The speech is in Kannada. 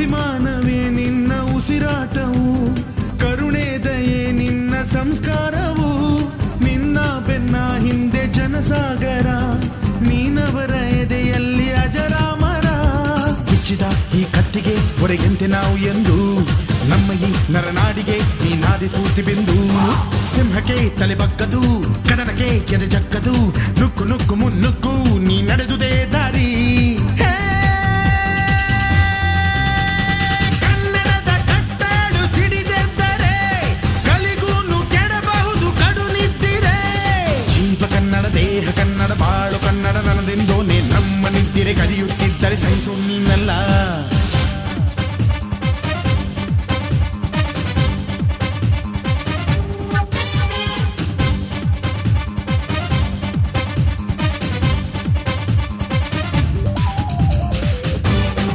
ಅಭಿಮಾನವೇ ನಿನ್ನ ಉಸಿರಾಟವು, ಕರುಣೆ ದಯೆ ನಿನ್ನ ಸಂಸ್ಕಾರವು, ನಿನ್ನ ಬೆನ್ನ ಹಿಂದೆ ಜನಸಾಗರ, ನೀನವರ ಎದೆಯಲ್ಲಿ ಅಜರಾಮರ. ಬಿಚ್ಚಿದ ಈ ಕತ್ತಿಗೆ ಹೊರೆಯಂತೆ ನಾವು ಎಂದು, ನಮ್ಮ ಈ ನರನಾಡಿಗೆ ನೀನಾದಿ ಸ್ಫೂರ್ತಿ ಬಿಂದು. ಸಿಂಹಕ್ಕೆ ತಲೆ ಬಗ್ಗದು, ಕಡನಕ್ಕೆ ಎದೆ ಜಕ್ಕದು, ನುಕ್ಕು ನುಕ್ಕು ಮುನ್ನುಕ್ಕು ನೀ ನಡೆದುದೇ ದಾರಿ. ಕನ್ನಡದ ಕಟ್ಟಾಡು ಸಿಡಿದೆದ್ದರೆ ಕಲಿಗೂನು ಕೆಡಬಹುದು ಕಡು ನಿದ್ದಿರೆ. ಜೀವ ಕನ್ನಡ, ದೇಹ ಕನ್ನಡ, ಬಾಳು ಕನ್ನಡ, ನನದೆಂದೋನೆ ನಮ್ಮ ನಿದ್ದಿರೆ ಕಲಿಯುತ್ತಿದ್ದರೆ ಸಹಿಸು ನೀನಲ್ಲ.